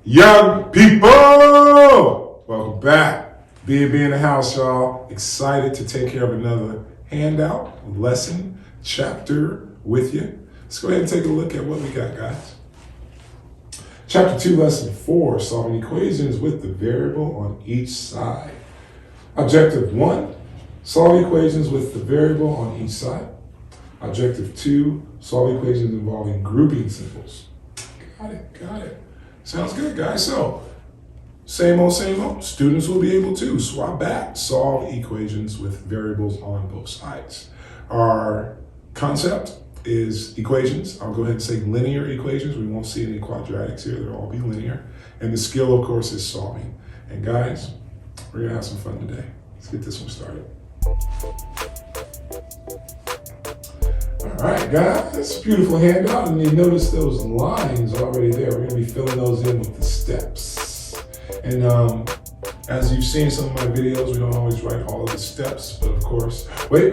Young people, welcome back. B&B in the house, y'all. Excited to take care of another handout, lesson, chapter with you. Let's go ahead and take a look at what we got, guys. Chapter 2, lesson 4, solving equations with the variable on each side. Objective 1, solve equations with the variable on each side. Objective 2, solve equations involving grouping symbols. Got it. Sounds good, guys. So, same old. Students will be able to swap back, solve equations with variables on both sides. Our concept is equations. I'll go ahead and say linear equations. We won't see any quadratics here. They'll all be linear. And the skill, of course, is solving. And guys, we're going to have some fun today. Let's get this one started. All right, guys, that's a beautiful handout, and you notice those lines already there. We're going to be filling those in with the steps. And as you've seen in some of my videos, we don't always write all of the steps, but of course, wait.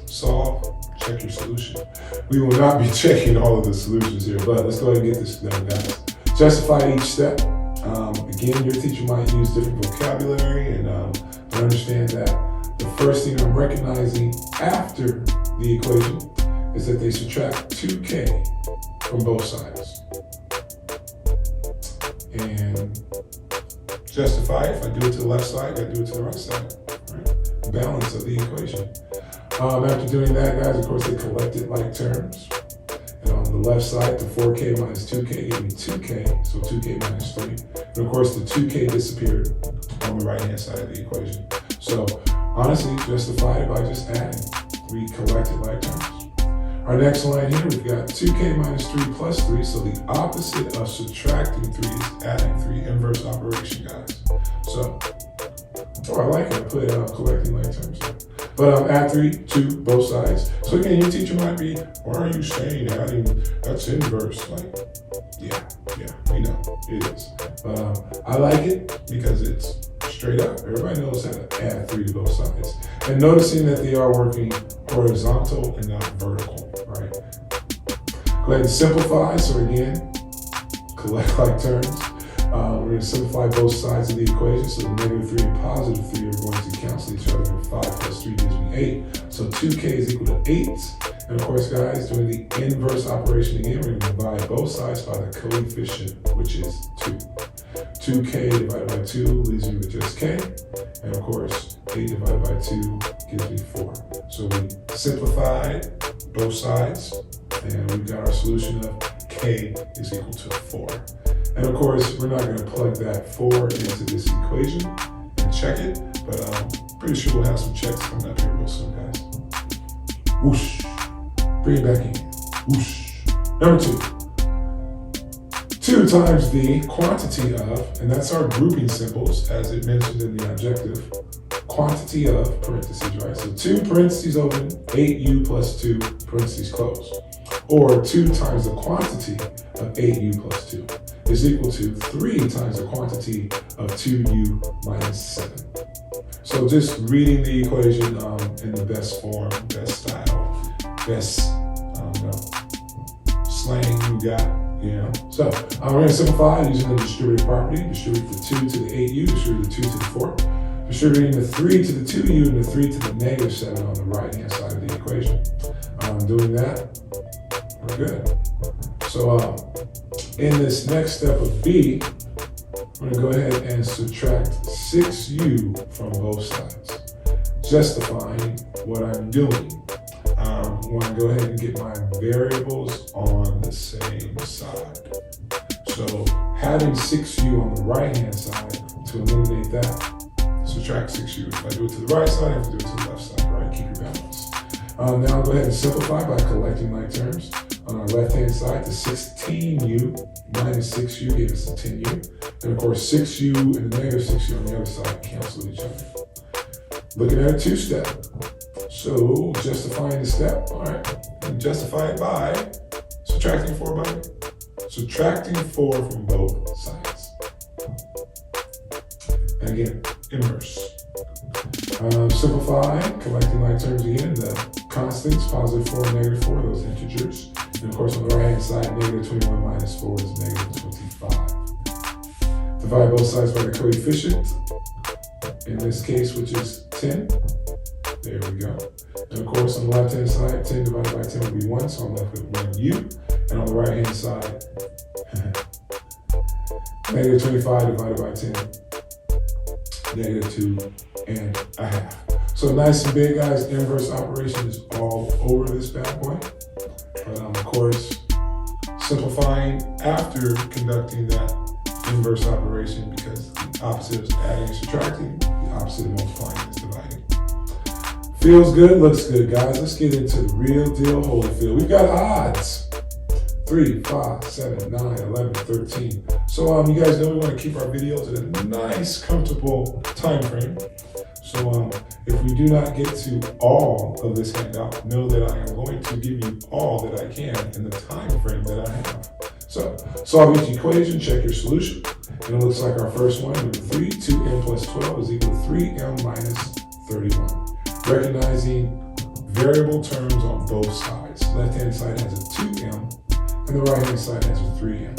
Solve, check your solution. We will not be checking all of the solutions here, but let's go ahead and get this done, guys. Justify each step. Again, your teacher might use different vocabulary, and understand that the first thing I'm recognizing after the equation is that they subtract 2k from both sides. And justify, if I do it to the left side, I do it to the right side. Right? Balance of the equation. After doing that, guys, of course, they collected like terms. And on the left side, the 4k minus 2k gave me 2k, so 2k minus 3. And of course, the 2k disappeared on the right-hand side of the equation. So honestly, justify it by just adding. We collected like terms. Our next line here, we've got 2k minus 3 plus 3, so the opposite of subtracting 3 is adding 3, inverse operation, guys. So, I like it. I put collecting like terms here. But add 3 to both sides. So again, your teacher might be, why are you saying adding, that's inverse? Like, yeah, we know, it is. But I like it because it's straight up. Everybody knows how to add 3 to both sides. And noticing that they are working horizontal and not vertical, right? Go ahead and simplify. So again, collect like terms. We're going to simplify both sides of the equation. So the negative 3 and positive 3 are going to cancel each other. 5 plus 3 gives me 8. So 2k is equal to 8. And of course, guys, doing the inverse operation again, we're going to divide both sides by the coefficient, which is 2. 2k divided by 2 leaves me with just k. And of course, 8 divided by 2 gives me 4. So we simplified both sides, and we've got our solution of k is equal to 4. And of course, we're not going to plug that 4 into this equation and check it, but I'm pretty sure we'll have some checks coming up here real soon, guys. Whoosh. Bring it back in. Whoosh. Number 2. 2 times the quantity of, and that's our grouping symbols, as it mentioned in the objective, quantity of parentheses, right? So 2 parentheses open, 8u plus 2 parentheses close. Or 2 times the quantity of 8u plus 2 is equal to 3 times the quantity of 2u minus 7. So just reading the equation in the best form, best style, best slang you got. So we're going to simplify using the distributive property. Distribute the 2 to the 8u, distribute the 2 to the 4. Distributing the 3 to the 2u and the 3 to the negative 7 on the right-hand side of the equation. Doing that, we're good. So in this next step of B, we're going to go ahead and subtract 6u from both sides. Justifying what I'm doing. I want to go ahead and get my variables on the same side. So having 6u on the right-hand side, to eliminate that, subtract 6u. If I do it to the right side, I have to do it to the left side, right? Keep your balance. Now I'll go ahead and simplify by collecting like terms. On our left-hand side, the 16u minus 6u gave us a 10u. And of course, 6u and the negative 6u on the other side cancel each other. Looking at a 2-step. So justifying the step, all right, and justify it by subtracting 4 by subtracting 4 from both sides. And again, inverse. Simplify, collecting like terms again, the constants, positive 4 and negative 4, those integers. And of course, on the right-hand side, negative 21 minus 4 is negative 25. Divide both sides by the coefficient, in this case, which is 10. There we go. And of course, on the left-hand side, 10 divided by 10 will be 1, so I'm left with 1u. And on the right-hand side, negative 25 divided by 10, negative 2.5. So nice and big, guys. Inverse operation is all over this bad boy. But of course, simplifying after conducting that inverse operation, because the opposite is adding and subtracting, the opposite of multiplying is dividing. Feels good, looks good, guys. Let's get into the real deal Holyfield. We've got odds. 3, 5, 7, 9, 11, 13. So you guys know we want to keep our videos at a nice, comfortable time frame. So if we do not get to all of this handout, know that I am going to give you all that I can in the time frame that I have. So solve each equation, check your solution. And it looks like our first one, number 3, 2m plus 12 is equal to 3m minus 31. Recognizing variable terms on both sides. Left-hand side has a 2m, and the right-hand side has a 3m.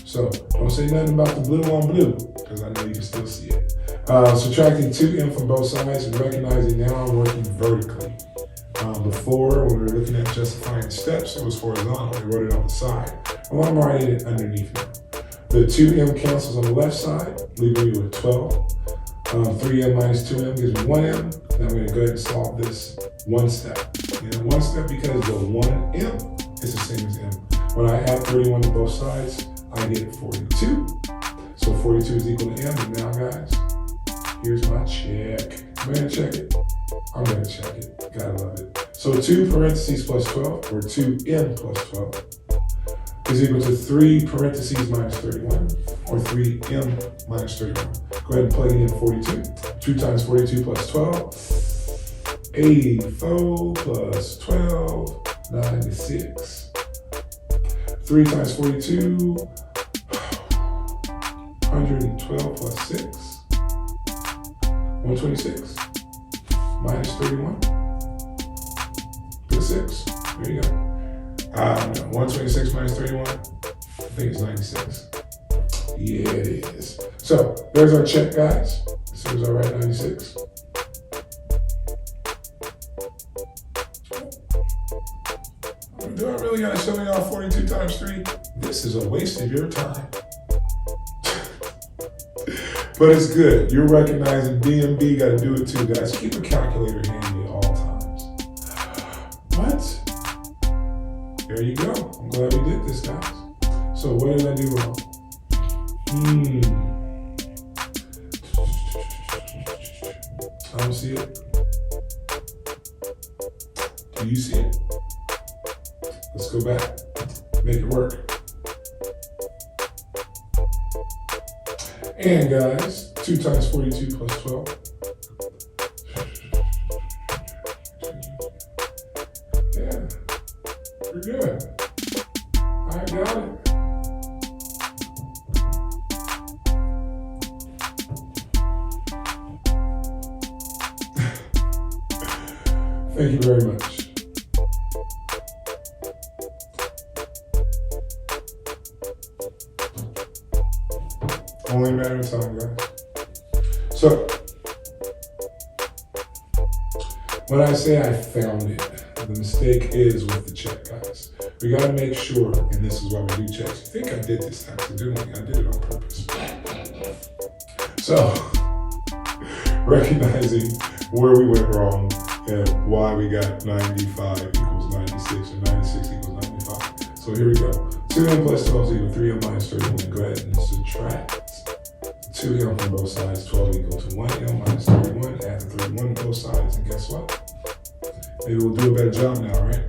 So don't say nothing about the blue on blue, because I know you can still see it. Subtracting 2m from both sides and recognizing now I'm working vertically. Before, when we were looking at justifying steps, it was horizontal. I wrote it on the side. Well, I'm writing it underneath now. The 2m cancels on the left side, leaving me with 12. 3m minus 2m gives me 1m. Now I'm going to go ahead and solve this one step. And one step because the 1m is the same as m. When I add 31 to both sides, I get 42. So 42 is equal to m. And now, guys, here's my check. I'm going to check it. I'm going to check it. Gotta love it. So 2 parentheses plus 12, or 2m plus 12, is equal to 3 parentheses minus 31, or 3m minus 31. Go ahead and plug it in 42. 2 times 42 plus 12, 84 plus 12, 96. 3 times 42, 112 plus 6, 126. Minus 31, put 6, there you go. 126 minus 31, I think it's 96. Yeah, it is. So, there's our check, guys. As soon as I write 96. Do I really gotta show y'all 42 times 3? This is a waste of your time. But it's good. You're recognizing DMB, gotta do it too, guys. Keep a calculator handy at all times. What? There you go. I'm glad we did this, guys. So what did I do wrong? I don't see it. Do you see it? Let's go back. Make it work. And guys, 2 times 42 plus 12. Yeah, we're good. I got it. Thank you very much. Only a matter of time, guys. So, when I say I found it, the mistake is with the check, guys. We gotta make sure, and this is why we do checks. You think I did this accidentally? I did it on purpose. So, recognizing where we went wrong and why we got 95 equals 96 or 96 equals 95. So here we go. 2m plus 12 is equal to 3m minus 31. Go ahead and subtract 2m from both sides. 12 equal to 1m minus 31. Add the 31 to both sides, and guess what? Maybe we'll do a better job now, right?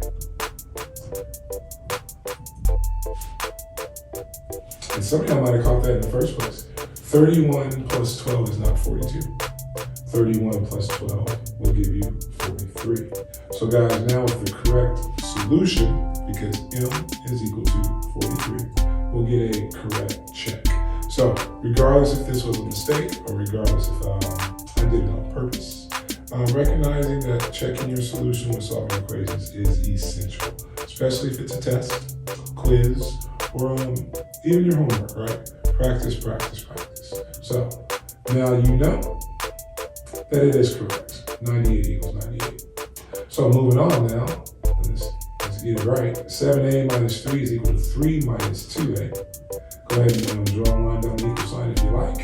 And some of y'all might have caught that in the first place. 31 plus 12 is not 42. 31 plus 12 will give you 43. So guys, now with the correct solution, because m is equal to 43, we'll get a correct check. So regardless if this was a mistake or regardless if I did it on purpose, recognizing that checking your solution when solving equations is essential, especially if it's a test, quiz, or even your homework, right? Practice, practice, practice. So now you know that it is correct. 98 equals 98. So moving on now, let's get it right. 7a minus 3 is equal to 3 minus 2a. Go ahead and draw a line down the equal sign if you like,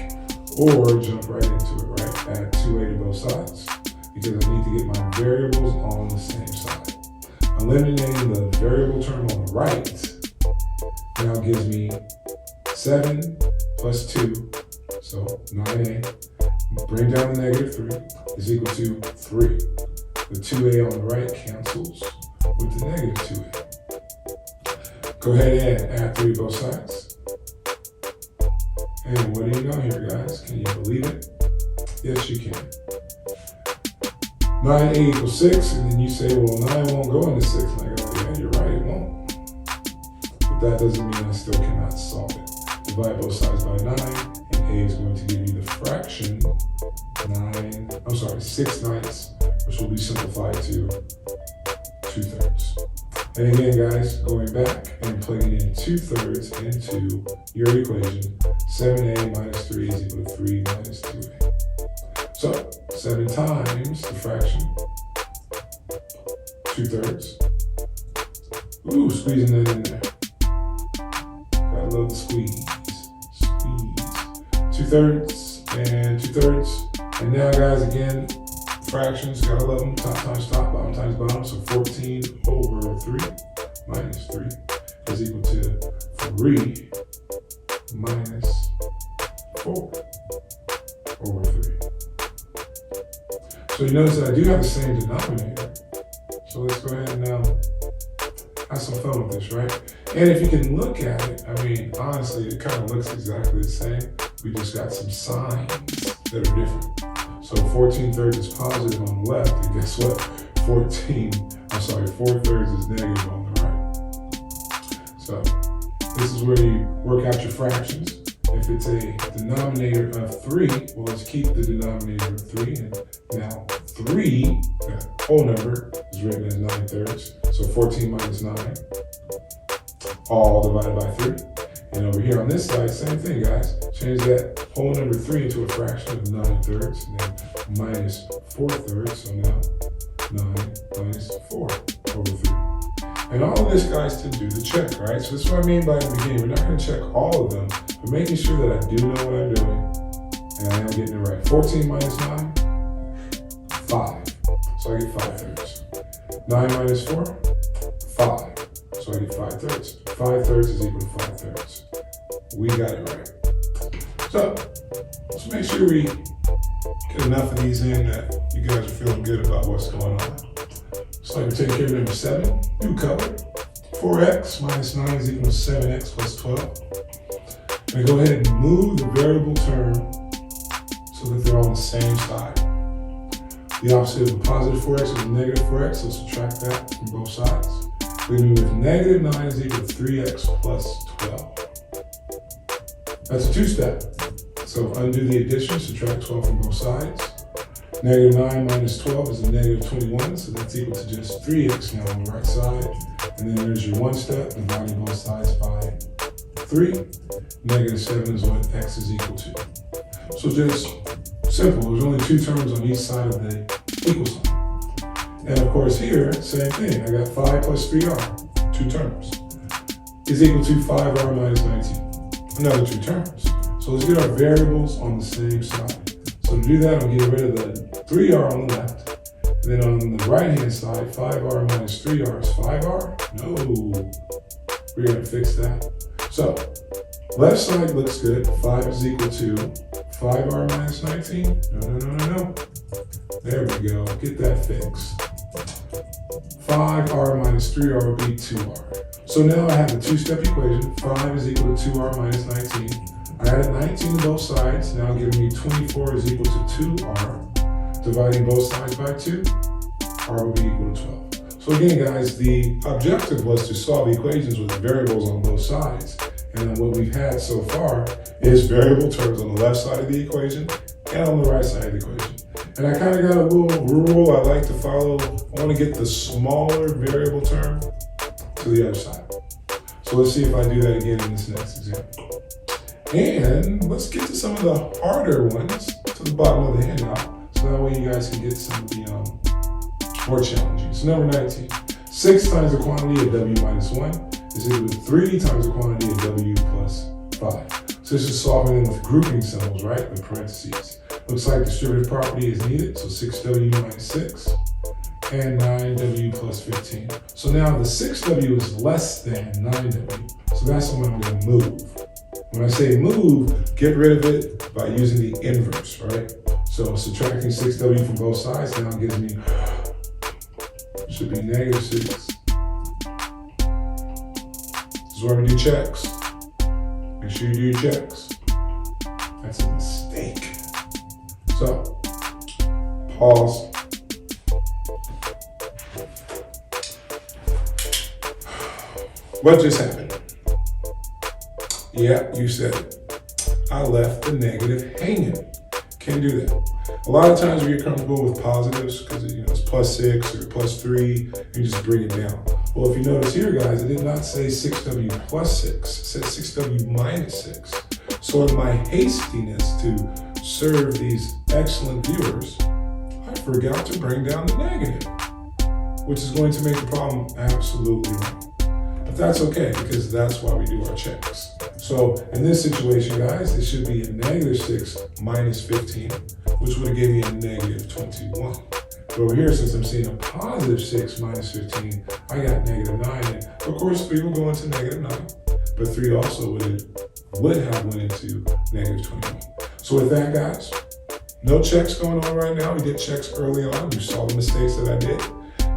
or jump right into it, right? Add 2a to both sides, because I need to get my variables on the same side. Eliminating the variable term on the right now gives me 7 plus 2, so 9a. Bring down the negative 3 is equal to 3. The 2a on the right cancels with the negative 2a. Go ahead and add 3 to both sides. And what do you know here, guys? Can you believe it? Yes, you can. 9a equals 6, and then you say, well, 9 won't go into 6. And I go, yeah, you're right, it won't. But that doesn't mean I still cannot solve it. Divide both sides by 9, and a is going to give you the fraction 6 ninths, which will be simplified to 2/3. And again, guys, going back and plugging in 2/3 into your equation, 7a minus 3 is equal to 3 minus 2a. So 7 times the fraction, 2/3. Ooh, squeezing that in there. Gotta love the squeeze. Squeeze. 2/3 and 2/3. And now, guys, again, fractions, gotta love them. Top times top, bottom times bottom. So 14 over 3 minus 3 is equal to 3 minus 4 over 3. So you notice that I do have the same denominator. So let's go ahead and now have some fun with this, right? And if you can look at it, I mean, honestly, it kind of looks exactly the same. We just got some signs that are different. So 14/3 is positive on the left, and guess what? 4/3 is negative on the right. So this is where you work out your fractions. If it's a denominator of 3, well, let's keep the denominator of 3. And now 3, the whole number, is written as 9/3. So 14 minus 9, all divided by 3. And over here on this side, same thing, guys. Change that whole number 3 into a fraction of 9/3, and then minus 4/3. So now 9 minus 4 over 3. And all of this, guys, to do the check, right? So this is what I mean by the beginning. We're not going to check all of them, but making sure that I do know what I'm doing and I am getting it right. 14 minus 9, 5. So I get 5/3. 9 minus 4, 5. So I get 5/3. 5/3 is equal to 5/3. We got it right. So let's make sure we get enough of these in that you guys are feeling good about what's going on. So I can take care of number 7, new color. 4x minus 9 is equal to 7x plus 12. And go ahead and move the variable term so that they're on the same side. The opposite of a positive 4x is a negative 4x, so subtract that from both sides. Leaving me with negative 9 is equal to 3x plus 12. That's a 2-step. So undo the addition, subtract 12 from both sides. Negative 9 minus 12 is a negative 21, so that's equal to just 3x now on the right side. And then there's your 1-step, dividing both sides by 3. Negative 7 is what x is equal to. So just simple, there's only 2 terms on each side of the equal sign. And of course here, same thing, I got 5 plus 3r, 2 terms, is equal to 5r minus 19, another 2 terms. So let's get our variables on the same side. So to do that, I'm getting rid of the 3r on the left. And then on the right-hand side, 5r minus 3r is 5r? No, we're gonna fix that. So left side looks good. 5 is equal to 5r minus 19. No. There we go, get that fixed. 5r minus 3r will be 2r. So now I have a 2-step equation. 5 is equal to 2r minus 19. I added 19 to both sides, now giving me 24 is equal to 2r. Dividing both sides by 2, r will be equal to 12. So again, guys, the objective was to solve equations with variables on both sides. And what we've had so far is variable terms on the left side of the equation and on the right side of the equation. And I kind of got a little rule I like to follow. I want to get the smaller variable term to the other side. So let's see if I do that again in this next example. And let's get to some of the harder ones to the bottom of the handout, so that way you guys can get some of the more challenging. So number 19, 6 times the quantity of W minus 1 is equal to 3 times the quantity of W plus 5. So this is solving them with grouping symbols, right, with parentheses. Looks like distributive property is needed, so 6W minus 6 and 9W plus 15. So now the 6W is less than 9W, so that's the one I'm going to move. When I say move, get rid of it by using the inverse, right? So subtracting 6W from both sides now gives me, should be negative 6. This is where we do checks. Make sure you do your checks. That's a mistake. So, pause. What just happened? Yeah, you said it. I left the negative hanging. Can't do that. A lot of times we get comfortable with positives because it's plus 6 or plus 3, you just bring it down. Well, if you notice here, guys, it did not say 6W plus 6, it said 6W minus 6. So in my hastiness to serve these excellent viewers, I forgot to bring down the negative, which is going to make the problem absolutely wrong. But that's okay, because that's why we do our checks. So in this situation, guys, it should be a negative 6 minus 15, which would have given me a negative 21. But over here, since I'm seeing a positive 6 minus 15, I got negative 9. And of course, 3 will go into negative 9, but 3 also would have went into negative 21. So with that, guys, no checks going on right now. We did checks early on. You saw the mistakes that I did.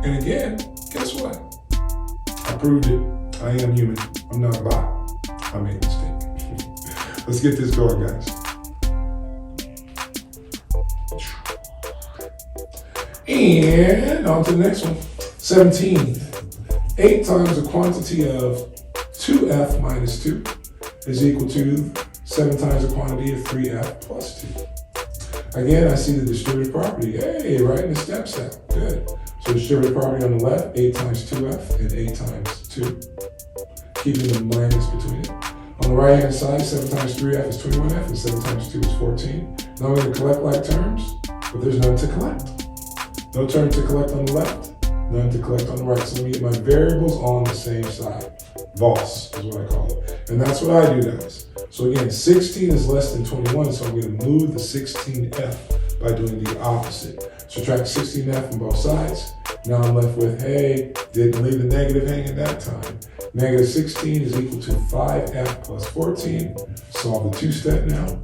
And again, guess what? I proved it. I am human. I'm not a bot. I made a mistake. Let's get this going, guys. And on to the next one. 17. 8 times the quantity of 2F minus 2 is equal to 7 times the quantity of 3F plus 2. Again, I see the distributive property. Hey, writing the steps out. Good. So distributive property on the left, 8 times 2F and 8 times 2. Keeping the minus between it. On the right hand side, 7 times 3F is 21F and 7 times 2 is 14. Now I'm going to collect like terms, but there's none to collect. No term to collect on the left, none to collect on the right. So let me get my variables on the same side. Vos is what I call it. And that's what I do, guys. So again, 16 is less than 21, so I'm going to move the 16F by doing the opposite. Subtract 16F from both sides. Now I'm left with, hey, didn't leave the negative hanging that time. Negative 16 is equal to 5F plus 14. Solve the two-step now.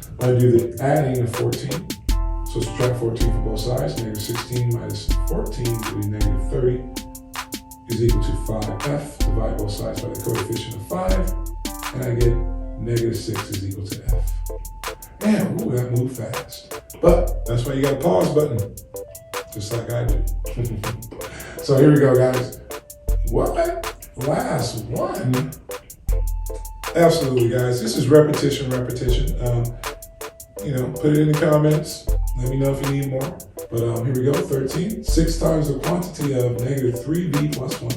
I'm going to do the adding of 14. So subtract 14 from both sides. Negative 16 minus 14 will be negative 30 is equal to 5F. Divide both sides by the coefficient of 5. And I get negative 6 is equal to F. Man, ooh, that moved fast. But that's why you got a pause button, just like I do. So here we go, guys. What? Last one? Absolutely, guys. This is repetition. Put it in the comments. Let me know if you need more. But here we go, 13. 6 times the quantity of negative 3b plus 1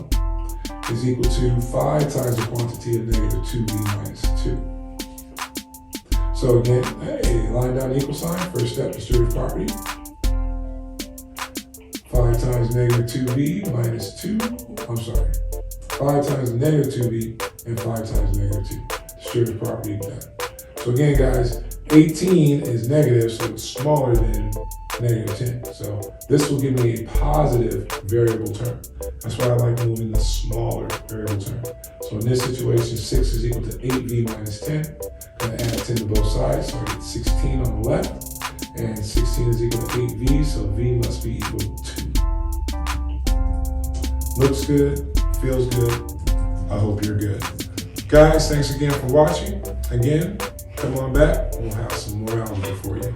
is equal to 5 times the quantity of negative 2b minus 2. So again, hey, line down equal sign. First step, distributive property. 5 times negative 2b minus 2. 5 times the negative 2b and 5 times negative 2. Distributive property done. So again, guys, 18 is negative, so it's smaller than negative 10. So this will give me a positive variable term. That's why I like moving the smaller variable term. So in this situation, 6 is equal to 8v minus 10. I'm going to add 10 to both sides, so I get 16 on the left. And 16 is equal to 8v, so v must be equal to 2. Looks good, feels good. I hope you're good. Guys, thanks again for watching. Again, come on back, we'll have some more algebra for you.